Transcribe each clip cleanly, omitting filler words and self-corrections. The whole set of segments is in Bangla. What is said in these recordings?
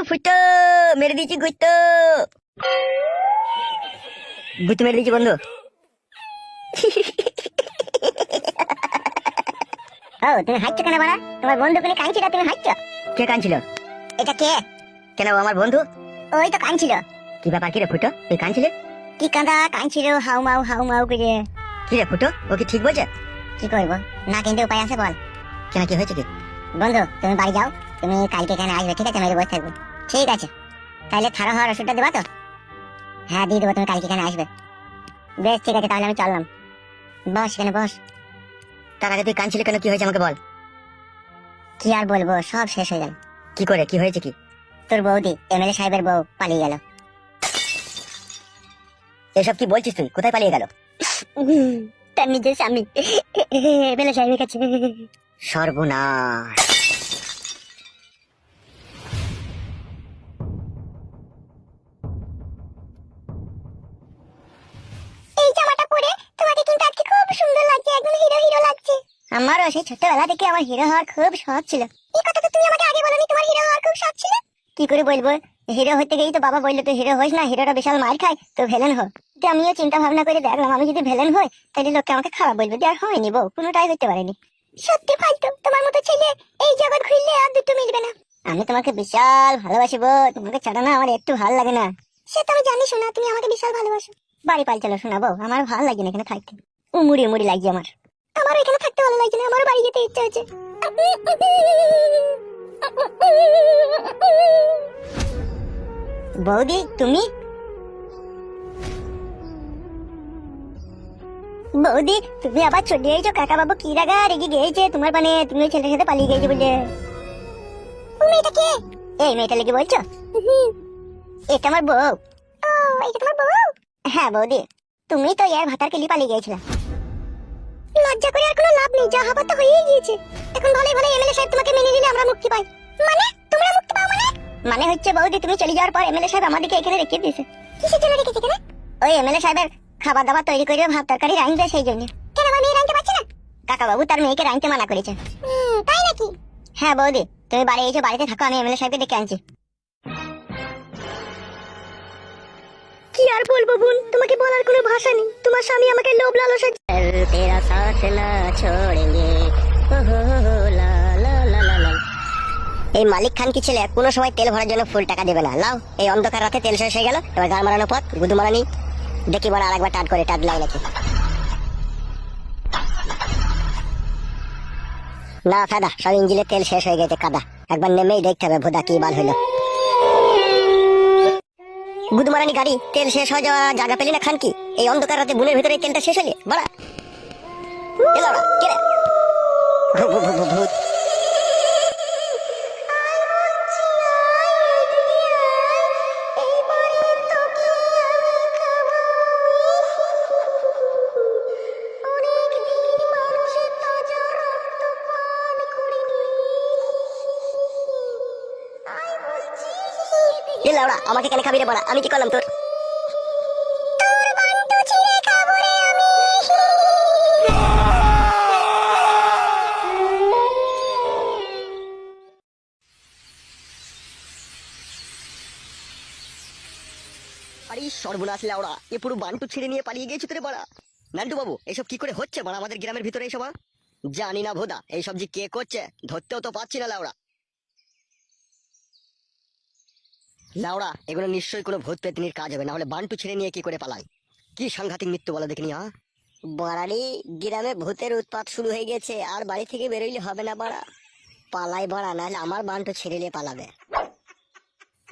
ফুটো মেরে দিয়েছি গুতো গুতো মেরে দিয়েছি বন্ধু। ও তুমি হাঁটছো কেন বাড়া? তোমার বন্ধু কোনে কাঁদছিল, তুমি হাঁটছো? কে কাঁদছিল? এটা কে? কেন ও আমার বন্ধু? ওই তো কাঁদছিল। কি ব্যাপার কি রে ফুটো, তুই কাঁদছিলে? কি কাঁদছিল হাউ মাউ করে। কি রে ফুটো, ও কি ঠিক বলছে? কি করবো, না কিন্তু উপায় আছে, বল। কেন, কি হয়েছে কি? বন্ধু তুমি বাড়ি যাও, তুমি কালকে এখানে আসবে, ঠিক আছে? মেরে বসে থাকবে। ঠিক আছে, তাহলে থারো হওয়ার ওষুধটা দেবা তো? হ্যাঁ দিয়ে দেবো, তুমি কালকে এখানে আসবে। বেশ ঠিক আছে, তাহলে আমি চললাম। বস এখানে বস। তার আগে তুই কাঁদছিলি কেন, কি হয়েছে আমাকে বল। কি আর বলবো, সব শেষ হয়ে গেল। কি করে, কি হয়েছে কি? তোর বৌদি, এমএলএ সাহেবের বউ, পালিয়ে গেল। এসব কি বলছিস তুই? কোথায় পালিয়ে গেল? তার নিজের স্বামী এমএলএ সাহেবের কাছে। সর্বনাশ। এই জামাটা পরে তোমাকে কিন্তু আজকে খুব সুন্দর লাগছে, একদম হিরো হিরো লাগছে। আমারও সেই ছোটবেলা থেকে আমার হিরো হওয়ার খুব শখ ছিল। এই কথা তো তুমি আমাকে আগে বলনি, তোমার হিরো হওয়ার খুব শখ ছিল। কি করে বলবো, হিরো হতে গিয়েই তো বাবা বললো তো হিরো হইস না, হিরোটা বিশাল মার খায়, তো ভিলেন হ। তো আমিও চিন্তা ভাবনা করে দেখলাম, আমি যদি ভিলেন হই তাহলে লোকে আমাকে খারাপ বলবে, যে আর হয়নি বউ, কোনোটাই হতে পারেনি। সত্যি ফালতু, তোমার মতো ছেলে এই জগৎ ঘুরলে আর দুটো মিলবে না। আমি তোমাকে বিশাল ভালোবাসি বউ, তোমাকে ছাড়া না আমার একটু ভালো লাগে না। সে তো আমি জানি শোনা, তুমি আমাকে বিশাল ভালোবাসো। বাড়ি পাল চলো শোনাবো, আমার ভালো লাগে না এখানে থাকতে, উমুড়ি উমুড়ি লাগছে আমার। আমার এখানে থাকতে ভালো লাগছে না, আমার বাড়ি যেতে ইচ্ছা হচ্ছে। বৌদি তুমি? বৌদি তুমি আবার চলে গেছো, কাকা বাবু কি রাগা রেগে গিয়েছে তোমার, মানে তুমি ওই ছেলের সাথে পালিয়ে গেছো বলে। মেয়েটা কে? এই মেয়েটা লেগে বলছো? এটা আমার বউ। ও এটা তোমার বউ? হ্যাঁ বৌদি, তুমি তো ইয়ার ভাতার কেলি পালিয়ে গিয়েছিলে। লজ্জা করে আর কোনো লাভ নেই, যা হবার তো হয়েই গিয়েছে। এখন ভালোই ভালো এমএলএ সাহেব তোমাকে মেনে নিলে আমরা মুক্তি পাই। মানে তোমরা মুক্তি পাও মানে? মানে হচ্ছে বৌদি, তুমি চলে যাওয়ার পর এমএলএ সাহেব আমাদেরকে এখানে রেখে দিয়েছে। কিসের জন্য রেখেছে এখানে? ওই এমএলএ সাহেবের খাবার দাবার তৈরি করে ভাত তরকারি রাঁধবে, সেই জন্য। কেন আমার মেয়ে রাঁধতে পারছে না? কাকা বাবু তার মেয়েকে রাঁধতে মানা করেছে। তাই নাকি? হ্যাঁ বৌদি, তুমি বাড়ি এসে বাড়িতে থাকো, আমি এমএলএ সাহেবকে ডেকে আনছি। কি আর বলবো বোন, তোমাকে বলার কোনো ভাষা নেই। তোমার স্বামী আমাকে লোভ লালসা তেরা সাথ না ছোড়েঙ্গে, লা লা লা লা লা। এই মালিক খান কি ছেলে কোনো সময় তেল ভরার জন্য ফুল টাকা দেবে না। লাও, এই অন্ধকার রাতে তেল শেষ হয়ে গেল, এবার গান মারানো পথ গুদু মারানি। দেখি বড় আরেকবার টাট করে টাট লাই নাকি। না ফাদা, সব ইঞ্জিনের তেল শেষ হয়ে গেছে, কাদা। একবার নেমেই দেখতে হবে ভোদা কি বাল হইলো। গুদমারানি গাড়ি, তেল শেষ হয়ে যাওয়া জায়গা পেলি না খান কি? এই অন্ধকার রাতে বুনের ভিতরে তেলটা শেষ হলে বড়া ভূত। আমাকে কেন খাবি রে বড়া, আমি কি করলাম তোর? আরে সর্বনাশ লাউড়া, এ পুরো বান্টু ছিঁড়ে নিয়ে পালিয়ে গিয়েছে তোরে বড়া। নান্টু বাবু, এসব কি করে হচ্ছে বড়া আমাদের গ্রামের ভিতরে এসব? জানি না ভোদা, এই সব যে কে করছে ধরতেও তো পাচ্ছি না লাউড়া। লাউড়া, এগুলো নিশ্চয়ই কোনো ভূত পেতনির কাজ হবে, না হলে বান্টু ছেড়ে নিয়ে কি করে পালায়? কি সাংঘাতিক মৃত্যু বলো দেখিনি। বাড়ারি গ্রামে ভূতের উৎপাত শুরু হয়ে গেছে, আর বাড়ি থেকে বেরোইলে হবে না বাড়া। পালাই বাড়া, নাহলে আমার বান্টু ছেড়ে নিয়ে পালাবে।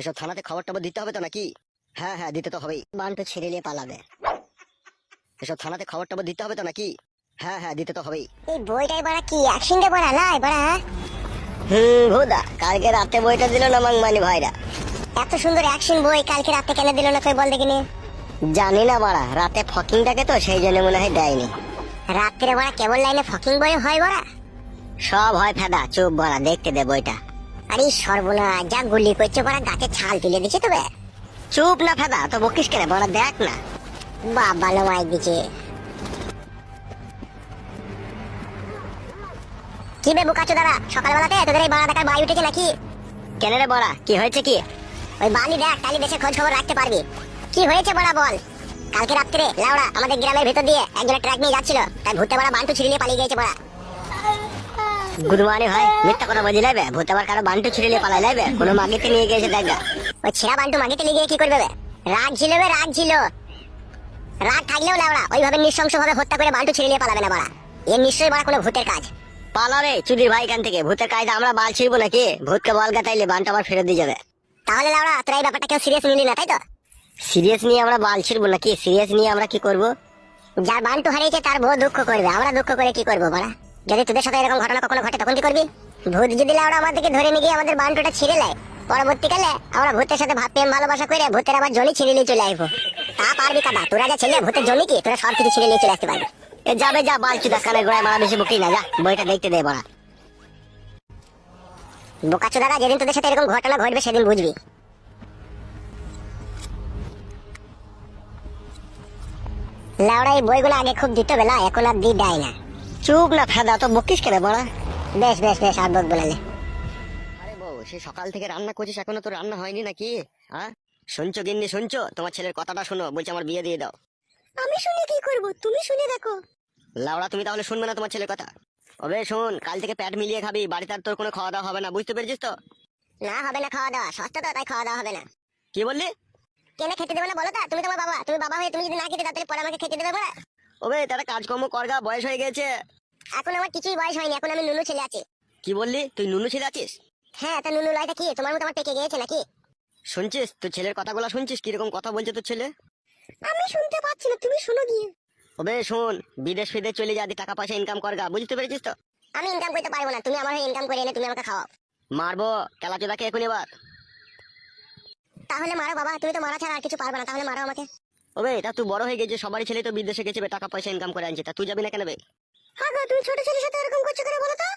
এসব থানাতে খবর টবর দিতে হবে তো নাকি? হ্যাঁ হ্যাঁ দিতে তো হবেই, বান্টু ছেড়ে নিয়ে পালাবে। এসব থানাতে খবর টবর দিতে হবে তো নাকি? হ্যাঁ হ্যাঁ দিতে তো হবেই। এই বইটাই বাড়া কি অ্যাকশনটা বাড়া লাই বাড়া। ভোদা, কালকে রাতে বইটা দিল না মাংমানি ভাইরা। এত সুন্দর অ্যাকশন বই কালকে রাতে কেন দিল না তুই বল দেখিনি? জানি না বাড়া, রাতে ফকিংটাকে তো সেই জন্য মনে হয় দেয়নি। রাত্রে বাড়া কেবল লাইনে ফকিং বই হয় বাড়া? সব হয় ফেদা, চুপ বাড়া, দেখতে দে বইটা। আরে সর্বনাশ, যা গুলি করছে বাড়া, গাছে ছাল তুলে দিচ্ছে তবে। চুপ না ফেদা, তো বকিস কেন বাড়া, দেখ না। বাবা লো মাইক দিচ্ছে। কি বে বুকাচো দাদা, সকালবেলাতে তোদের এই বাড়া দেখার বাই উঠেছে নাকি? কেন রে বড়া, কি হয়েছে কি? ওই বালি দেখ, তাহলে দেশে খোঁজ খবর রাখতে পারবি। কি হয়েছে বড়া বল। কালকে রাত্রে লাউড়া আমাদের গ্রামের ভেতর দিয়ে একজনের ট্রাক নিয়ে যাচ্ছিল, তাই ভূতে বড়া বান্টু ছিঁড়ে নিয়ে পালিয়ে গেছে বড়া। গুদমানি ভাই মিথ্যা কথা বলি লাইবে, ভূতে আবার কারো বান্টু ছিঁড়ে নিয়ে পালাই লাইবে, কোনো মাগিতে নিয়ে গেছে দেখা। ওই ছেঁড়া বান্টু মাগিতে লিয়ে কি করবে বে? রাগ ছিল বে, রাগ ছিল। রাগ থাকলেও লাউড়া ওইভাবে নৃশংস ভাবে হত্যা করে বান্টু ছিঁড়ে নিয়ে পালাবে না বড়া। এর নিশ্চয়ই বড়া কোনো ভূতের কাজ। পালাবে চুদির ভাই এখান থেকে, ভূতের কায়দা আমরা বাল ছিড়বো নাকি? ভূতকে বল গাতাইলে বান্টু আবার ফেরত দিয়ে যাবে। তাহলে লাউড়া তোরা এই ব্যাপারটা কেউ সিরিয়াস নিলি না, তাই তো? সিরিয়াস নিয়ে আমরা বাল ছিড়বো নাকি? সিরিয়াস নিয়ে আমরা কি করব? যার বান্টু হারিয়েছে তার বউ দুঃখ করবে, আমরা দুঃখ করে কি করবো বড়া? যদি তোদের সাথে এরকম ঘটনা কখনো ঘটে তখন কি করবি? ভূত যদি লাউড়া আমাদেরকে ধরে নিয়ে গিয়ে আমাদের বান্টুটা ছিঁড়ে নেয়, পরবর্তীকালে আমরা ভূতের সাথে প্রেম ভালোবাসা করে ভূতের আবার জনি ছিঁড়ে নিয়ে চলে আসবো। তা পারবি কাদা? তোরা যা ছেলে ভূতের জনি কি, তোরা সব কিছু ছিঁড়ে নিয়ে চলে আসতে পারবি। এ যাবে যা, বাল চুদা কানে গোড়ায় মারা বেশি বকি না, যা বইটা দেখতে দে বড়া। বোকাচোদারা, যেদিন তোদের সাথে এরকম ঘটনা ঘটবে সেদিন বুঝবি। লাউড়া এই বইগুলো আগে খুব দিত বেলা, এখন আর দি দেয় না। চুপ না ফেদা, তো বকিস কেন বড়া? বেশ বেশ বেশ, আর বক বলালে। আরে বউ, সে সকাল থেকে রান্না করছিস, এখনো তো রান্না হয়নি নাকি? হ্যাঁ শুনছো গিন্নি, শুনছো? তোমার ছেলের কথাটা শোনো, বলছে আমার বিয়ে দিয়ে দাও। আমি শুনে কি করব, তুমি শুনে দেখো। লাউড়া তুমি তাহলে শুনবে না তোমার ছেলের কথা? ওবে শোন, কাল থেকে প্যাট মিলিয়ে খাবি, বাড়িতে আর তোর কোনো খাওয়া দাওয়া হবে না, বুঝতে পেরেছিস তো? না হবে না খাওয়া দাওয়া, সস্তা তো, তাই খাওয়া দাওয়া হবে না। কি বললি? কেন খেতে দেবে না বলো তা? তুমি তোমার বাবা, তুমি বাবা হয়ে তুমি যদি না খেতে দাও তাহলে পরে আমাকে খেতে দেবে বলে? ওবে তারা কাজকর্ম করগা, বয়স হয়ে গেছে। এখন আমার কিছুই বয়স হয়নি, এখন আমি নুনু ছেলে আছি। কি বললি? তুই নুনু ছেলে আছিস? হ্যাঁ, তা নুনু লয়টা কি তোমার মতো আমার পেকে গিয়েছে নাকি? শুনছিস তোর ছেলের কথাগুলো? শুনছিস কিরকম কথা বলছে তোর ছেলে? আমি শুনতে পাচ্ছি না, তুমি শোনো গিয়ে। ওবে শোন, বিদেশ ফিদেশ চলে যা, টাকা পয়সা ইনকাম করগা, বুঝতে পেরেছিস তো? আমি ইনকাম করতে পারবো না, তুমি আমার হয়ে ইনকাম করে এনে তুমি আমাকে খাওয়াও। মারবো কেলা চোদাকে এখন এবার। তাহলে মারো বাবা, তুমি তো মারা ছাড়া আর কিছু পারবে না, তাহলে মারো আমাকে। ওবে এটা তুই বড় হয়ে গেছে, সবারই ছেলে তো বিদেশে গেছে বে, টাকা পয়সা ইনকাম করে আনছে, তা তুই যাবি না কেন বে? হ্যাঁ গো, তুমি ছোট ছেলের সাথে এরকম করছো কেন বলো তো?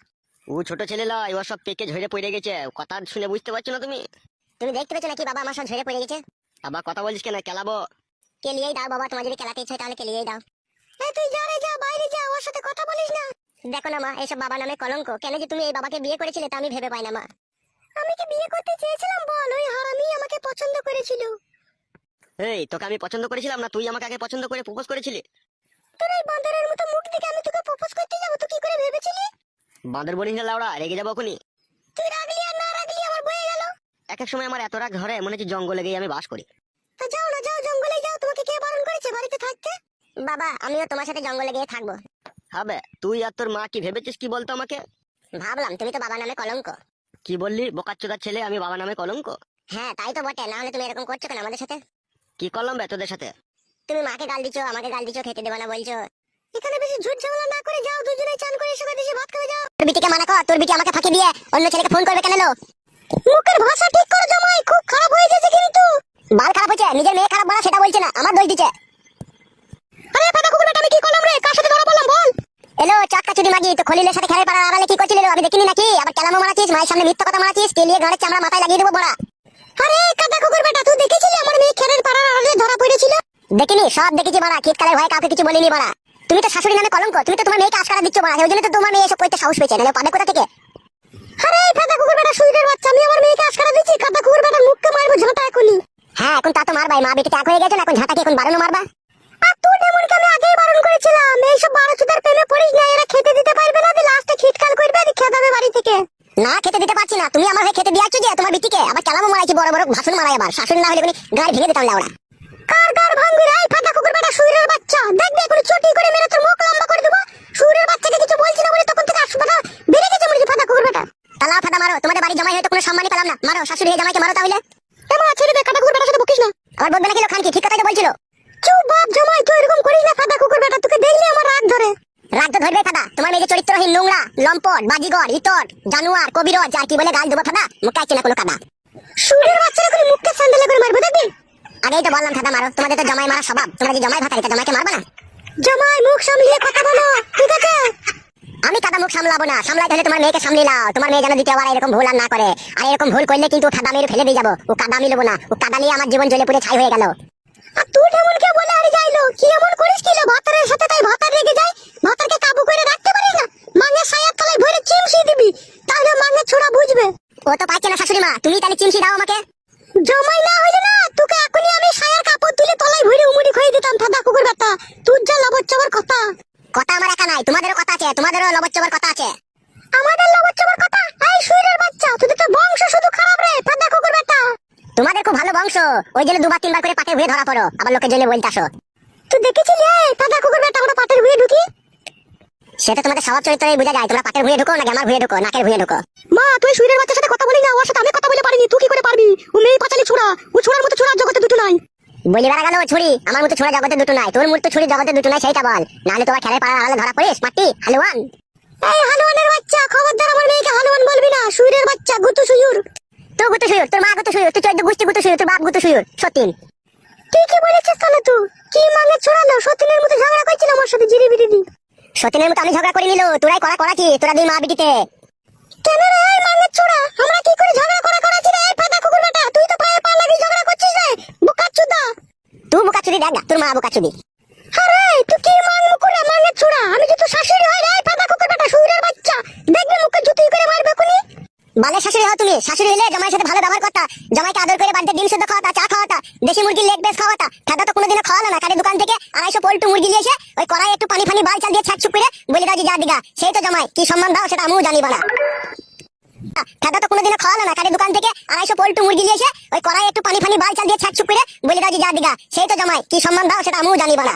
ও ছোট ছেলে লয়, ও সব পেকে ঝরে পড়ে গেছে, কথা শুনে বুঝতে পারছো না তুমি? তুমি দেখতে পেছো নাকি বাবা আমার সব ঝরে পড়ে গেছে? আবার কথা বলছিস কেন? কেলাবো। কেলিয়েই দাও বাবা, তোমার যদি খেলাতে ইচ্ছে হয় তাহলে কেলিয়েই দাও। এই তুই যা রে, যা বাইরে যা, ওর সাথে কথা বলিস না। দেখো না মা, এইসব বাবা নামে কলঙ্ক। কেন যে তুমি এই বাবাকে বিয়ে করেছিলে তা আমি ভেবে পাই না মা। আমি কি বিয়ে করতে চেয়েছিলাম বল? ওই হারামি আমাকে পছন্দ করেছিল। এই তোকে আমি পছন্দ করেছিলাম না, তুই আমাকে আগে পছন্দ করে প্রপোজ করেছিলি। তোর এই বাঁদরের মতো মুখ দেখে আমি তোকে প্রপোজ করতে যাবো, তুই কি করে ভেবেছিলি? বাঁদর বলিস না লাউড়া, রেগে যাবো এখনই। তুই রাগলি আর না রাগলি আমার বয়ে গেল। এক এক সময় আমার এত রাগ ধরে, মনে হচ্ছে জঙ্গলে গিয়ে আমি বাস করি। তা যাও না, যাও জঙ্গলে যাও, তোমাকে কে বারণ করেছে বাড়িতে থাকতে? বাবা আমিও তোমার সাথে জঙ্গলে গিয়ে থাকবো। হবে তুই আর তোর মা কি ভেবেছিস কি বলতো আমাকে? ভাবলাম তুমি তো বাবা নামে কলঙ্ক। কি বললি? বোকাচ্চোদার ছেলে, আমি বাবা নামে কলঙ্ক? হ্যাঁ তাই তো বটে, না হলে তুমি এরকম করছো কেন আমাদের সাথে? কি করলাম বে তোদের সাথে? তুমি মাকে গাল দিছো, আমাকে গাল দিছো, খেতে দেবে না বলছো। এখানে বেশি ঝুট ঝামেলা না করে যাও, দুজনে চান করে এসে দেশে ভাত খাবে যাও। তোর বিটিকে মানা কর, তোর বিটি আমাকে ফাঁকি দিয়ে অন্য ছেলেকে ফোন করবে কেন? মুখের ভাষা ঠিক করো জামাই, খুব খারাপ হয়ে গেছে কিন্তু। বাল খারাপ হয়েছে, নিজের মেয়ে খারাপ বলা সেটা বলছে না, আমার দোষ দিচ্ছে। আরে পাতা কুকুর বেটা, আমি কি করলাম রে? কার সাথে ধরা বললাম বল? এলো চাক্কা চুদি মাগি, তো খলিলের সাথে খেলার পাড়া আড়ালে কি করছিলি? আমি দেখিনি নাকি? আবার কেলামো মারাছিস, মায়ের সামনে মিথ্যা কথা মারাছিস, তেলিয়ে গাড়ির চামড়া মাথায় লাগিয়ে দেবো বড়া। আরে কাদা কুকুর বেটা, তুই দেখেছিলি আমার মেয়ে খেরের পাড়ার আড়ালে ধরা পড়েছিল? দেখিনি, সব দেখেছি বড়া, শীতকালের ভয়ে কাউকে কিছু বলিনি বড়া। তুমি তো শাশুড়ি নামে কলঙ্ক, তুমি তো তোমার মেয়েকে আশকারা দিচ্ছ বড়া, ওই জন্য তো তোমার মেয়ে এসব করতে সাহস পেয়েছে, নাহলে পাবে কোথা থেকে? আরে কাদা কুকুর বেটা, সুইরের বাচ্চা, আমি আমার মেয়েকে আশকারা দিচ্ছি? কাদা কুকুর বেটা, মুখকে মারবো ঝাঁটা এখনই। হ্যাঁ এখন তা তো মারবাই, মা বেটিতে এক হয়ে গেছে না, এখন ঝাঁটাকে এখন বারণও মারবা। আর তুই এমনকি আমি আগেই বারণ করেছিলাম, এইসব বারোচুদার প্রেমে পড়িস না, এরা খেতে দিতে পারবে না, লাস্টে খিটকাল করবে আর খেতে হবে বাড়ি থেকে। না খেতে দিতে পারছি না, তুমি আমার হয়ে খেতে দিয়েছো যে তোমার বিটিকে, আবার কেলামো মারাইছি, বড় বড় ভাষণ মারাই, আবার শাশুড়ি না হলে কোনো গাড়ি ভেঙে দিতাম লাউড়া। কার গাড় ভাঙবি রে? ফাটা কুকুর বেটা, সুইরের বাচ্চা, দেখবে এখন চটি করে মেরে তোর মুখ লম্বা করে দেবো। সুইরের বাচ্চাকে কিছু বলছি না বলে তখন থেকে আসবাটা বেড়ে গেছে মনে হচ্ছে। ফাটা কুকুর বেটা, তালা ফাটা মারো, তোমাদের বাড়ি জামাই হয়তো কোনো সম্মানই পেলাম না, মারো শাশুড়ি হয়ে জামাইকে মারো তাহলে। এমা ছেড়ে দে, কাটা কুকুর বেটার সাথে বকিস না। আবার বলবে না কি খান কি, ঠিক কথাই তো বলছিল। চুপ বাপ জামাই, তুই এরকম করিস না ফাটা কুকুর বেটা, তোকে দেখলে আমার রাগ ধরে। রাগ তো ধরবে ফাটা, তোমার মেয়ে যে চরিত্রহীন, নোংরা, লম্পট, বাজিগর, ইতর, জানোয়ার, কবিরজ, আর কি বলে গাল দেবো ফাটা, মুখ কাটছে না কোনো কাদা। সুরের বাচ্চারা করে মুখকে স্যান্ডেলে করে মারবো দেখবি। আগেই তো বললাম ফাটা মারো, তোমাদের তো জামাই মারা স্বভাব, তোমরা যে জামাই ভাতা, এটা জামাইকে মারবা না। জামাই মুখ সামলিয়ে কথা বলো, ঠিক আছে? আমি কাদা মুখ সামলাবো না, সামলাই হলে তোমার মেয়েকে সামলিলাও, তোমার মেয়ে যেন দ্বিতীয়বার এরকম ভুল আর না করে। আর এরকম ভুল করলে কিন্তু কাদা মেরে ফেলে দিয়ে যাবো, ও কাদা আমি নেবো না, ও কাদা নিয়ে আমার জীবন জ্বলে পুড়ে ছাই হয়ে গেল। আর তুই এমন কে বলে আরে যাইলো, কি এমন করিস কি লো ভাতারের সাথে? তাই ভাতার রেগে যায়, ভাতারকে কাবু করে রাখতে পারিস না, মাঙ্গের সায়ার তলায় ভরে চিমসি দিবি, তাহলে মাঙ্গের ছোড়া বুঝবে। ও তো পাইছে না শাশুড়ি মা, তুমি তাহলে চিমসি দাও আমাকে। জামাই না হইলে না তোকে এখনই আমি সায়ার কাপড় তুলে তলায় ভরে উমুড়ি খেয়ে দিতাম ফাদা কুকুর বেটা। তুই যা লবচ্চবার কথা। কথা আমার একা নাই, তোমাদেরও কথা আছে, তোমাদেরও লবচ্চবার কথা আছে। আমাদের লবচ্চবার কথা? এই শুইরের বাচ্চা, তোদের তো বংশ শুধু খারাপ রে ফাদা কুকুর বেটা। তোমাদের খুব ভালো বংশ, ওই জন্য দুবার তিনবার করে পাটের ভুঁয়ে ধরা পড়ো, আবার লোকের জন্য বলতে আসো। তুই দেখেছিলি এই ফাদা কুকুর বেটা আমরা পাটের ভুঁয়ে ঢুকি? সেটা তোমাদের স্বভাব চরিত্রেই বোঝা যায়, তোমরা পাটের ভুঁয়ে ঢুকো না আমার ভুঁয়ে ঢুকো, নাকের ভুঁয়ে ঢুকো। মা তুই শুইরের বাচ্চার সাথে কথা বলি না, ওর সাথে আমি কথা বলে পারিনি, তুই কি করে পারবি? ও মেয়ে পাঁচালি ছুড়া, ও ছুড়ার মতো ছুড়ার জগতে দুটো নাই। বলি বেড়া গেল ছুরি, আমার মতো ছুড়া জগতে দুটো নাই, তোর মতো ছুরি জগতে দুটো নাই, সেইটা বল, নাহলে তোমার খেলায় পাড়া আড়ালে ধরা পড়িস মাটি হালুয়ান। এই হালুয়ানের বাচ্চা, খবরদার আমার মেয়েকে হালুয়ান বলবি না, শুইরের বাচ্চা গুতু শুয়ুর। তো গুতু শুয়ুর, তোর মা গুতু শুয়ুর, তুই 14 গোষ্ঠী গুতু শুয়ুর, তোর বাপ গুতু শুয়ুর, সতীন। তুই কি বলেছিস তাহলে? তুই কি মানে ছড়ালো? সতীনের মতো ঝগড়া করছিল আমার সাথে জিরি বিরি দি। সতীনের মতো আমি ঝগড়া করে নিল, তোরাই করাছি, তোরা দুই মা বিটিতে। কেন রে এই মানে ছোড়া, আমরা কি করে ঝগড়া করাছি রে? এই ফাদা কুকুর বেটা, তুই তো পায়ে পা লাগিয়ে ঝগড়া করছিস রে বোকাচুদা। তুই বোকাচুদি দেখ না, তোর মা বোকাচুদি। আরে তুই কি মান মুকুরে মানে ছোড়া, আমি যে তোর শাশুড়ি হয় রে ফাদা কুকুর বেটা শুইরের বাচ্চা, দেখবি মুখে জুতি করে মারবে কোনি। বালে শাশুড়ি হও তুমি, শাশুড়ি হলে জামাইয়ের সাথে ভালো ব্যবহার করতা, জামাইকে আদর করে বাড়িতে ডিম সেদ্ধ খাওয়াতা, চা খাওয়াতা, দেশি মুরগির লেগ বেস খাওয়াতা। দাদা তো কোনোদিনও খাওয়ালো না, কারি দোকান থেকে 250 পোল্টু মুরগি নিয়ে এসে ওই কড়াই একটু পানি ফানি বাল চাল দিয়ে ছাক করে বলে দাও যে যা দিগা, সেই তো জামাই। কি সম্মান দাও সেটা আমিও জানি না। দাদা তো কোনোদিনও খাওয়ালো না, কারি দোকান থেকে 250 পোল্টু মুরগি নিয়ে এসে ওই কড়াই একটু পানি ফানি বাল চাল দিয়ে ছাক করে বলে দাও যে যা দিগা, সেই তো জামাই। কি সম্মান দাও সেটা আমিও জানি না।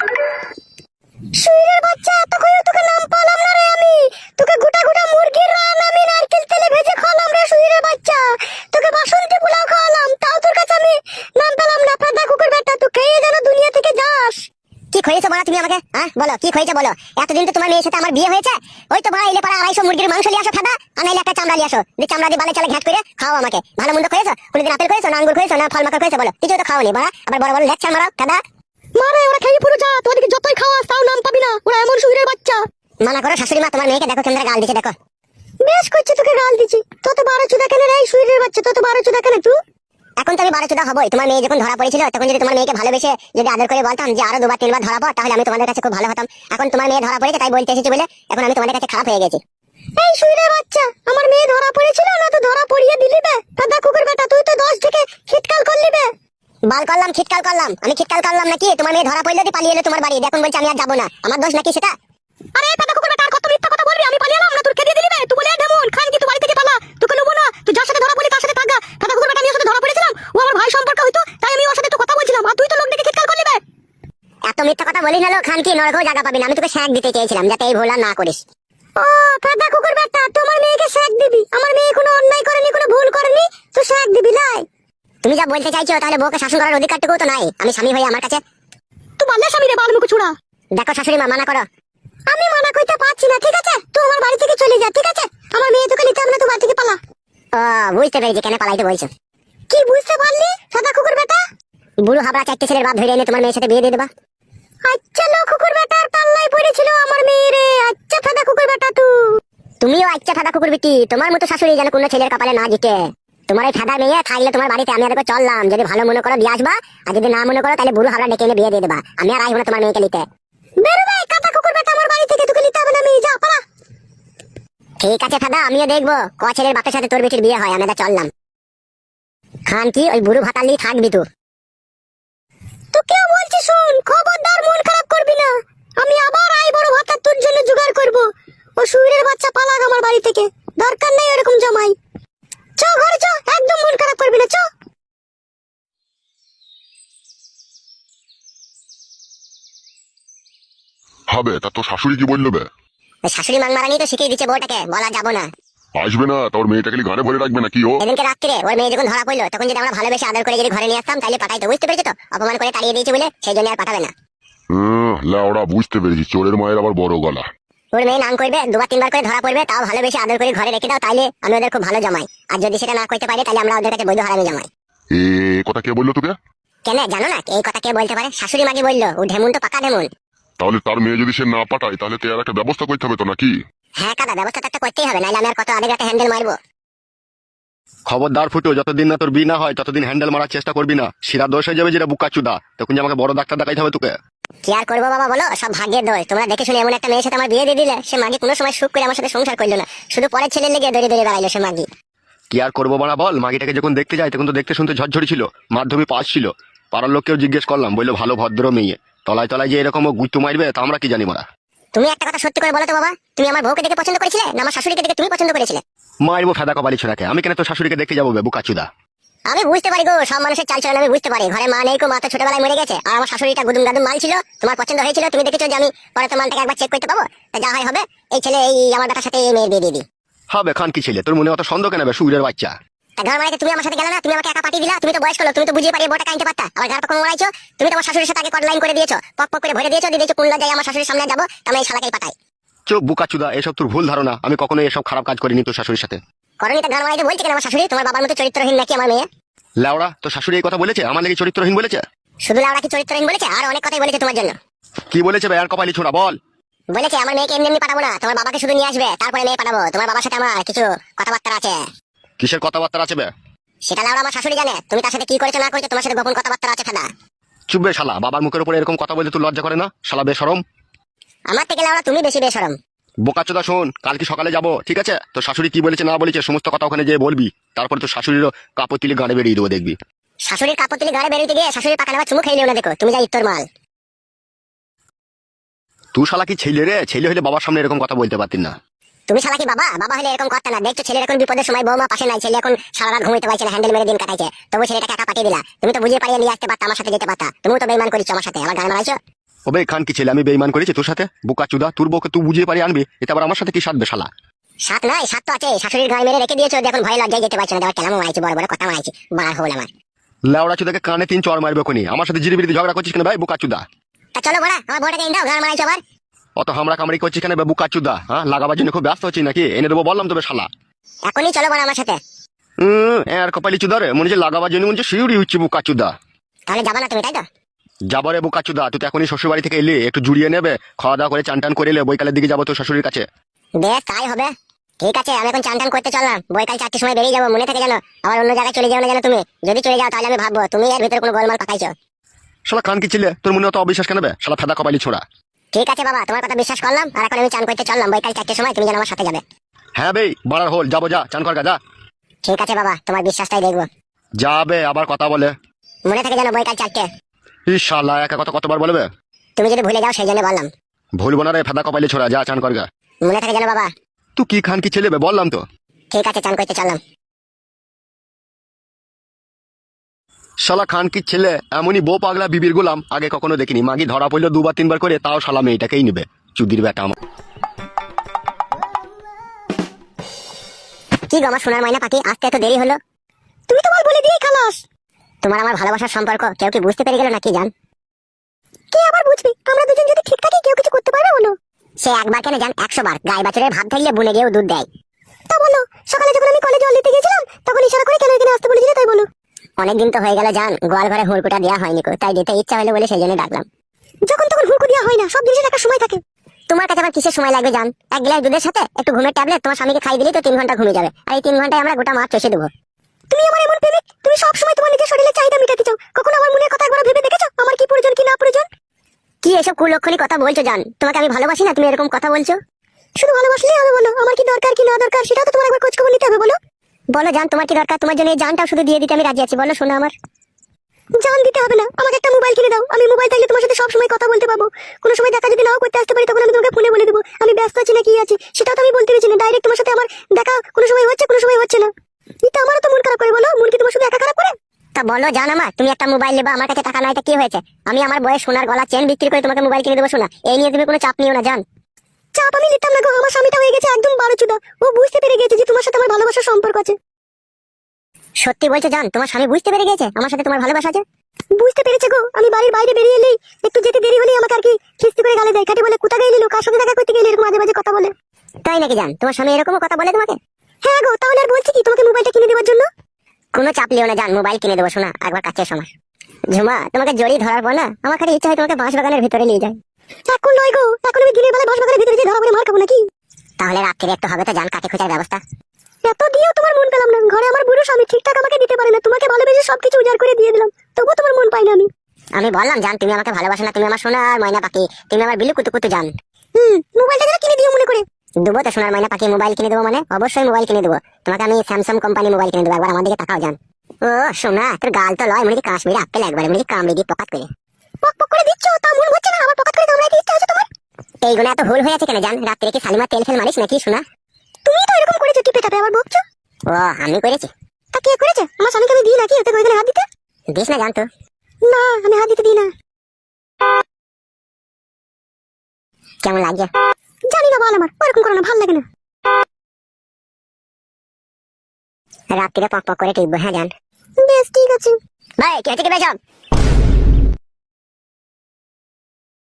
শুইরের বাচ্চা, এত কইও তোকে নাম পালাম না রে আমি, তোকে গোটা গোটা মুরগির রান আমি নারকেল তেলে ভেজে খাওয়ালাম রে শুইরের বাচ্চা, তোকে বাসন্তী পোলাও খাওয়ালাম, তাও তোর কাছে আমি নাম পেলাম না ফাদা কুকুর বেটা। তুই খেয়ে যেন দুনিয়া থেকে যাস। কি খয়েছে বলা তুমি আমাকে? হ্যাঁ বলো কি খয়েছে বলো। এতদিন তো তোমার মেয়ের সাথে আমার বিয়ে হয়েছে, ওই তো ভাড়া এলে পাড়া 250 মুরগির মাংস নিয়ে আসো ফাদা, আনাইলে একটা চামড়া নিয়ে আসো, যে চামড়া দিয়ে বালে চালে ঘ্যাট করে খাও আমাকে। ভালো মন্দ খয়েছো? কোনদিন আপেল খয়েছো না আঙ্গুর খয়েছো না ফল মাখা খয়েছো বলো? কিছু তো খাওনি বাড়া, আবার বড় বড় লেকচার মারাও ফাদা। মারে ওরা খেয়ে পুরো যা, তোদেরকে যতই খাওয়াস তাও নাম পাবি না, ওরা এমন শুইরের বাচ্চা। মানা করো শাশুড়ি মা, তোমার মেয়েকে দেখো কেমন গাল দিচ্ছে দেখো। বেশ করছে, তোকে গাল দিচ্ছি, তত 12 চুদা কেন রে শুইরের বাচ্চা, তত 12 চুদা কেন তুই? এখন তো আমি 12 চুদা হবই। তোমার মেয়ে যখন ধরা পড়েছিল তখন যদি তোমার মেয়েকে ভালোবেসে যদি আদর করে বলতাম যে আরো 2বার 3বার ধরা পড়, তাহলে আমি তোমাদের কাছে খুব ভালো হতাম। এখন তোমার মেয়ে ধরা পড়েছে তাই বলতে এসেছি বলে এখন আমি তোমাদের কাছে খারাপ হয়ে গেছি। এই শুইরের বাচ্চা, আমার মেয়ে ধরা পড়েছিল না তো ধরা পড়িয়ে দিলি বে ফাদা কুকুর বেটা, তুই তো 10 থেকে খিটকাল করলি বে। বাল করলাম খিটকাল করলাম? আমি খিটকাল করলাম নাকি? তোমার মেয়ে ধরা পড়লো পালিয়ে এলো তোমার বাড়ি, এখন বলছে আমি আর যাবো না, আমার দোষ নাকি সেটা? আরে ফাদা কুকুর বেটা, আর কত মিথ্যা কথা বলবি? আমি পালিয়ে এলাম না, তোর খেয়ে দিলি বে, তুই বলে ঢেমন খান কি তুই বাড়ি থেকে পালা, তোকে নেবো না, তুই যার সাথে ধরা পড়লি তার সাথে থাকা। ফাদা কুকুর বেটা, আমি ওর সাথে ধরা পড়েছিলাম, ও আমার ভাই সম্পর্ক হইতো, তাই আমি ওর সাথে একটু কথা বলছিলাম, আর তুই তো লোক দেখে খিটকাল করলি বে। এত মিথ্যা কথা বলিস না, খান কি নরকেও জায়গা পাবি না। আমি তোকে শেক দিতে চেয়েছিলাম যাতে এই ভুল আর না করিস। ও ফাদা কুকুর বেটা, তোমার মেয়েকে শেক দিবি? আমার মেয়ে কোনো অন্যায় করেনি, কোনো ভুল করেনি, তুই শেক দিবি লাই? তুমি যা বলতে চাইছো তাহলে বউকে শাসন করার অধিকারটুকু তো নাই আমি স্বামী হয়ে আমার কাছে? তুই বললে স্বামী রে বাল মুখ ছুড়া। দেখো শাশুড়ি মা, মানা করো। আমি মানা করতে পারছি না, ঠিক আছে? তুই আমার বাড়ি থেকে চলে যা, ঠিক আছে? আমার মেয়ে তোকে নিতে হবে না, তুই বাড়ি থেকে পালা। ও বুঝতে পেরেছি কেন পালাইতে বলছো। কি বুঝতে পারলি ফাদা কুকুর বেটা? বুড়ো হাবড়া 4টে ছেলের বাপ ধরে এনে তোমার মেয়ের সাথে বিয়ে দিয়ে দেবা। আচ্ছা লো কুকুর বেটার পাল্লাই পড়েছিল আমার মেয়ে রে। আচ্ছা ফাদা কুকুর বেটা তুমিও আচ্ছা ফাদা কুকুর বিটি, তোমার মতো শাশুড়ি যেন কোনো ছেলের কপালে না জিতে। তোমার এই ফাদা মেয়ে থাকলে তোমার বাড়িতে আমি আর চললাম, যদি ভালো মনে করো দিয়ে আসবা, আর যদি না মনে করো তাহলে বুড়ো হাবড়া ডেকে এনে বিয়ে দিয়ে দেবা, আমি আর আসবো না তোমার মেয়েকে নিতে। বেরো ভাই কাটা কুকুর বেটা, আমার বাড়ি থেকে তোকে নিতে হবে না, মেয়ে যা পালা। ঠিক আছে ফাদা, আমিও দেখবো ক ছেলের বাপের সাথে তোর বেটির বিয়ে হয়, আমি চললাম। খান কি ওই বুড়ো ভাতালি থাকবি তুই? তোকেও বলছি শুন, খবরদার মন খারাপ করবি না, আমি আবার আই বড় ভাতা তোর জন্য জোগাড় করব। ও শুইরের বাচ্চা পালাক আমার বাড়ি থেকে, দরকার নেই এরকম জামাই। চ ঘরে চ, একদম মন খারাপ করবি না, চ। হবে তা তোর শাশুড়ি কি বললো বে? শাশুড়ি মাংমারানি তো শিখিয়ে দিচ্ছে বউটাকে, বলা যাবো না। আসবে না? তোর মেয়েটাকে ঘরে ভরে রাখবে না কি ও? সেদিনকে রাত্রে ওর মেয়ে যখন ধরা পড়লো তখন যদি আমরা ভালোবেসে আদর করে যদি ঘরে নিয়ে আসতাম তাহলে পাঠাইতো, বুঝতে পেরেছো তো? অপমান করে তাড়িয়ে দিয়েছি বলে সেই জন্য আর পাঠাবে না। লাউড়া বুঝতে পেরেছি, চোরের মায়ের আবার বড় গলা। ওর মেয়ে নাম করবে, 2বার 3বার করে ধরা পড়বে, তাও ভালোবেসে আদর করে ঘরে রেখে দাও, তাইলে আমি ওদের খুব ভালো জামাই। আর যদি সেটা না করতে পারে তাহলে আমরা ওদের কাছে বৈধ হারামি জামাই। এ কথা কে বললো তোকে? কেন জানো না এই কথা কে বলতে পারে? শাশুড়ি মাকে বললো, ও ঢেমুন তো পাকা ঢেমুন। তাহলে তার মেয়ে যদি সে না পাঠায় তাহলে তো আর একটা ব্যবস্থা করতে হবে তো নাকি? হ্যাঁ কাদা, ব্যবস্থা তো একটা করতেই হবে, নাহলে আমি আর কত আধে রাতে হ্যান্ডেল মারবো। খবরদার ফুটো, যতদিন না তোর বিয়ে না হয় ততদিন হ্যান্ডেল মারার চেষ্টা করবি না, শিরা দোষ হয়ে যাবে যেটা বুকা চুদা, তখন যে আমাকে বড় ডাক্তার দেখাইতে হবে তোকে। কি আর করবো বাবা বলো, সব ভাগ্যের দোষ। তোমরা দেখে শুনে এমন একটা মেয়ের সাথে আমার বিয়ে দিয়ে দিলে, সে মাগি কোনো সময় সুখ করে আমার সাথে সংসার করলো না, শুধু পরের ছেলের লেগে দড়ি দড়ি বেড়াইলো সে মাগি। কি আর করবো বানা বল, মাগিটাকে যখন দেখতে যাই তখন তো দেখতে শুনতে ঝরঝরি ছিল, মাধ্যমিক পাস ছিল। পাড়ার লোককেও জিজ্ঞেস করলাম, বললো ভালো ভদ্র মেয়ে। তলায় তলায় যে এরকম গুইতো মারবে তা আমরা কি জানি মারা। তুমি একটা কথা সত্যি করে বলো তো বাবা, তুমি আমার বউকে দেখে পছন্দ করেছিলে না আমার শাশুড়িকে দেখে তুমি পছন্দ করেছিলে? মারবো ফেদা কপালি ছোড়াকে, আমি কেন তোর শাশুড়িকে দেখতে যাবো বে বুকাচুদা? আমি বুঝতে পারি গো, সব মানুষের চালচলন আমি বুঝতে পারি। ঘরে মা নেই, মা তো ছোটবেলায় মরে গেছে। আর আমার শাশুড়িটা গুদুম গাদুম মাল ছিল, তোমার পছন্দ হয়েছিল, তুমি দেখেছো যে আমি পরে তো মালটাকে একবার চেক করতে পাবো। তা যা হয় হবে, এই ছেলে এই আমার বেটার সাথে এই মেয়ের বিয়ে দিয়ে দিই। হবে খান কি ছেলে, তোর মনে অত সন্দেহ কেন বে সুরের বাচ্চা? তা ঘর মারাইতে তুমি আমার সাথে গেলে না, তুমি আমাকে একা পাঠিয়ে দিলা। তুমি তো বয়স করলো, তুমি তো বুঝিয়ে পারিয়ে বউটাকে আনতে পারতা। আবার ঘর কখন মারাইছো, তুমি তো আমার শাশুড়ির সাথে আগে কট লাইন করে দিয়েছো, পক পক করে ভরে দিয়েছো, দিয়ে দিয়েছো কোন লজ্জায় আমার শাশুড়ির সামনে যাবো, আমি এই শালাকেই পাঠাই। চোখ বুকাচুদা, এসব তোর ভুল ধারণা। আমি কখনো এসব খারাপ কাজ করিনি তোর শাশুড়ির সাথে। করনি তো ঘর মারাইতে বলছে কেন আমার শাশুড়ি? তোমার বাবার মতো চরিত্রহীন নাকি আমার মেয়ে? লাউড়া, তোর শাশুড়ি এই কথা বলেছে? আমার নাকি চরিত্রহীন বলেছে? শুধু লাউড়া কি চরিত্রহীন বলেছে, আর অনেক কথাই বলেছে তোমার জন্য। কি বলেছে বে আর কপালি ছোড়া বল? বলেছে আমার মেয়েকে এমনি এমনি পাঠাবো না, তোমার বাবাকে শুধু নিয়ে আসবে, তারপরে মেয়ে পাঠাবো। তোমার বাবার সাথে আমার কিছু কথাবার্তা আছে। কিসের কথাবার্তা আছে বে? সেটা লাউড়া আমার শাশুড়ি জানে। তুমি তার সাথে কি করেছো না করেছো, তোমার সাথে গোপন কথাবার্তা আছে ফেদা। চুপবে শালা, বাবার মুখের উপরে এরকম কথা বলতে তোর লজ্জা করে না শালা বেশরম? আমার থেকে লাউড়া তুমি বেশি বেশরম। বোকাচোদা শোন, কালকে সকালে যাবো, ঠিক আছে? তোর শাশুড়ি কি বলেছে না বলেছে সমস্ত কথা ওখানে যেয়ে বলবি। তারপরে তোর শাশুড়িরও কাপড় তুলে গাড়ি বেরিয়ে দেবো, দেখবি। শাশুড়ির কাপড় তুলে গাড়ি বেরিয়ে গিয়ে শাশুড়ির পাকা নেওয়া চুমু খেয়ে না, দেখো তুমি যা ইত্তর মাল। তুই শালা কি ছেলে রে? ছেলে হলে বাবার সামনে এরকম কথা বলতে পারতিস না। তুমি শালা কি বাবা? বাবা হলে এরকম করতে না। দেখছো ছেলের এখন বিপদের সময়, বৌমা পাশে নাই, ছেলে এখন সারা রাত ঘুমাইতে পারছে না, হ্যান্ডেল মেরে দিন কাটাইছে, তবু ছেলেটাকে একা পাঠিয়ে দিলা। তুমি তো বুঝিয়ে পারিয়ে নিয়ে আসতে পারতা, আমার সাথে যেতে পারতা। তুমিও তো বেইমান করেছো আমার সাথে, আমার গান মারাইছো। ওবে খান কি ছেলে, আমি বেইমান করেছি তোর সাথে? বোকাচুদা, তোর বউকে তুই বুঝিয়ে পারি আনবি, এটা আবার আমার সাথে কি সাধবে শালা? সাত নাই, সাত তো আছে। শাশুড়ির গায়ে মেরে রেখে দিয়েছো, এখন ভয় লজ্জায় যেতে পারছো না। দেওয়ার কেলামও মারাইছি, বড় বড় কথা মারাইছি, বার হল আমার। লাউড়া চুদাকে কানে 3 চড় মারবে কোনি। আমার সাথে জিরিবিরিতে ঝগড়া করছিস কেন ভাই বোকাচুদা? তা চলো বড়া, আমার বউটাকে এনে দাও, গান মারাইছো আবার। অত হামরা কামড়ি করছিস কেন বোকাচুদা? হ্যাঁ, লাগাবার জন্য খুব ব্যস্ত হচ্ছিস নাকি? এনে দেবো বললাম তবে শালা। এখনই চলো বড়া আমার সাথে। আর কপালি চুদা রে, মনে হচ্ছে লাগাবার জন্য মনে হচ্ছে শিউরি হচ্ছে বোকাচুদা। তাহলে যাবা না তুমি, তাই তো? যাবো রে বোকাচুদা, তুই তো এখনই শ্বশুর বাড়ি থেকে এলি, একটু জুড়িয়ে নেবে, খাওয়া দাওয়া করে চান টান করে এলে বৈকালের দিকে যাবো তোর শাশুড়ির কাছে। বেশ তাই হবে, ঠিক আছে। আমি এখন চান টান করতে চললাম, বৈকাল 4টের সময় বেরিয়ে যাবো। মনে থাকে জানো, আবার অন্য জায়গায় চলে যাও না যেন তুমি। যদি চলে যাও তাহলে আমি ভাববো তুমি এর ভিতরে কোনো গোলমাল পাকাইছো। শালা খান কি ছেলে, তোর মনে অত অবিশ্বাস কেন বে শালা ফেদা কপালি ছোড়া? ঠিক আছে বাবা, তোমার কথা বিশ্বাস করলাম। আর এখন আমি চান করতে চললাম, বৈকাল 4টের সময় তুমি যেন আমার সাথে যাবে। হ্যাঁ বেই, বাড়ার হোল, যাবো, যা চান কর গা, যা। ঠিক আছে বাবা, তোমার বিশ্বাসটাই দেখবো। যাবে আবার কথা বলে। মনে থাকে জানো, বৈকাল 4টে। ই শালা একা কথা কতবার বলবে? তুমি যদি ভুলে যাও সেই জন্য বললাম। ভুলবো না রে ফেদা কপালি ছোড়া, যা চান কর গা। মনে থাকে জানো বাবা। তুই কি খান কি ছেলে বে, বললাম তো। ঠিক আছে, চান করতে চললাম। শালা খান কি ছেলে, এমনই বউ পাগলা বিবির গোলাম আগে কখনো দেখিনি। মাগি ধরা পড়লো 2 বার 3 বার করে, তাও শালা মেয়েটাকেই নেবে, চুদির বেটা আমার। কি গো আমার সোনার মাইনা পাখি, আসতে এত দেরি হলো? তুমি তো বল বলে দিয়ে খালাস। তোমার আমার ভালোবাসার সম্পর্ক কেউ কি বুঝতে পেরে গেল নাকি জান? কে আবার বুঝবি? আমরা দুজন যদি ঠিক থাকি কেউ কিছু করতে পারবে বলো? সে একবার কেন জান, 100 বার। গায়ে বাছুরের ভাত থাকলে বুনে গিয়েও দুধ দেয়। তা বলো, সকালে যখন আমি কলেজে জল দিতে গেছিলাম তখন ইশারা করে কেন এখানে আসতে বলেছিলে, তাই বলো। অনেকদিন তো হয়ে গেল জান, গোয়াল ঘরে হুড়কুটা দেওয়া হয়নি কো, তাই দিতে ইচ্ছা হলো বলে সেই জন্য ডাকলাম। যখন তখন হুড়কু দেওয়া হয় না, সব জিনিসের একটা সময় থাকে। তোমার কাছে আবার কিসের সময় লাগবে জান? 1 গ্লাস দুধের সাথে একটু ঘুমের ট্যাবলেট তোমার স্বামীকে খাই দিলেই তো 3 ঘন্টা ঘুমিয়ে যাবে। আর এই 3 ঘন্টায় আমরা গোটা মাছ চষে দেবো। তুমি আমার এমন প্রেমিক, তুমি সব সময় তোমার নিজের শরীরের চাহিদা মেটাতে চাও। কখনো আমার মনের কথা একবার ভেবে দেখেছো আমার কি প্রয়োজন কি না প্রয়োজন? কি এসব কুলক্ষণী কথা বলছো জান? তোমাকে আমি ভালোবাসি না, তুমি এরকম কথা বলছো? শুধু ভালোবাসলেই হবে বলো? আমার কি দরকার কি না দরকার সেটাও তো তোমার একবার খোঁজ খবর নিতে হবে। বলো বলো জান, তোমার কি দরকার? তোমার জন্য এই জানটাও শুধু দিয়ে দিতে আমি রাজি আছি। বলো শোনো, আমার জান দিতে হবে না, আমাকে একটা মোবাইল কিনে দাও। আমি মোবাইল থাকলে তোমার সাথে সব সময় কথা বলতে পারবো। কোনো সময় দেখা যদি নাও করতে আসতে পারি তখন আমি তোমাকে ফোনে বলে দেবো আমি ব্যস্ত আছি না কি আছি, সেটাও তো আমি বলতে পারছি না। ডাইরেক্ট তোমার সাথে আমার দেখা কোনো সময় হচ্ছে কোনো সময় হচ্ছে না। এটা আমারও তো মন খারাপ করে। বলো, মন কি তোমার শুধু একা খারাপ করে? তা বলো জান, আমার তুমি একটা মোবাইল নেবা, আমার কাছে টাকা নাই, তা কি হয়েছে? আমি আমার বয়স সোনার গলা চেন বিক্রি করে তোমাকে মোবাইল কিনে দেবো। শোনা, এই নিয়ে তুমি কোনো চাপ নিও না জান। চাপ আমি নিতাম না গো, আমার স্বামীটা হয়ে গেছে একদম 12 চুদা। ও বুঝতে পেরে গেছে যে তোমার সাথে আমার ভালোবাসার সম্পর্ক আছে। সত্যি বলছো জান, তোমার স্বামী বুঝতে পেরে গেছে আমার সাথে তোমার ভালোবাসা আছে? বুঝতে পেরেছে গো। আমি বাড়ির বাইরে বেরিয়ে এলেই একটু যেতে দেরি হলেই আমাকে আর কি খিস্তি করে গালে দেয়, কাটি বলে কোথা গেলি, কার সাথে দেখা করতে গেলি, এরকম মাঝে মাঝে কথা বলে। তাই নাকি জান, তোমার স্বামী এরকমও কথা বলে তোমাকে? হ্যাঁ গো, তাহলে আর বলছি কি তোমাকে মোবাইলটা কিনে দেওয়ার জন্য? কোনো চাপ লিও না জান, মোবাইল কিনে দেবো। শোনা, একবার কাছের সময় ঝুমা তোমাকে জড়ি ধরার পর না আমার খালি ইচ্ছা হয় তোমাকে বাঁশ বাগানের ভিতরে নিয়ে যায়। এখন নয় গো, এখন আমি দিনের বেলায় বাঁশ বাগানের ভিতরে যে ধরা পড়ে মার খাবো নাকি? তাহলে রাত্রে একটু হবে তো জান, কাটে খোঁজার ব্যবস্থা। এত দিয়েও তোমার মন পেলাম না। ঘরে আমার বুড়ো স্বামী ঠিকঠাক আমাকে দিতে পারে না, তোমাকে ভালোবেসে সবকিছু উজাড় করে দিয়ে দিলাম, তবুও তোমার মন পাই না আমি। আমি বললাম জান, তুমি আমাকে ভালোবাসো না, তুমি আমার সোনার ময়না পাখি, তুমি আমার বিলু কুতু কুতু জান। মোবাইলটা যেন কিনে দিও মনে করে। দেবো তো সোনার মাইনা পাখি, মোবাইল কিনে দেবো মানে অবশ্যই মোবাইল কিনে দেবো। তোমাকে আমি স্যামসাং কোম্পানি মোবাইল কিনে দেবো, একবার আমার দিকে তাকাও জান। ও সোনা, তোর গাল তো লয়, মনে হচ্ছে কাশ্মীরে আপেল, একবারে মনে হচ্ছে কামড়ে দিয়ে পকাত করে পক পক করে দিচ্ছ, তা মন হচ্ছে না আবার পকাত করে কামড়াইতে ইচ্ছা হচ্ছে তোমার? এইগুলো এত ভুল হয়ে আছে কেন জান? রাত্রে কি শালিমার তেল ফেল মারিস নাকি সোনা? তুমি তো এরকম করেছো, টিপে টাপে আবার বকছো। ও আমি করেছি? তা কে করেছে? আমার স্বামীকে আমি দিই নাকি ওতে ওইখানে হাত দিতে? দিস না জানতো? না আমি হাত দিতে দিই না। কেমন লাগছে? জানি না বল, আমার ওরকম করো না, ভালো লাগে না। রাত্রিরে পক পক করে টিপবো, হ্যাঁ জান। বেশ ঠিক আছে। ভাই কে থেকে বেশ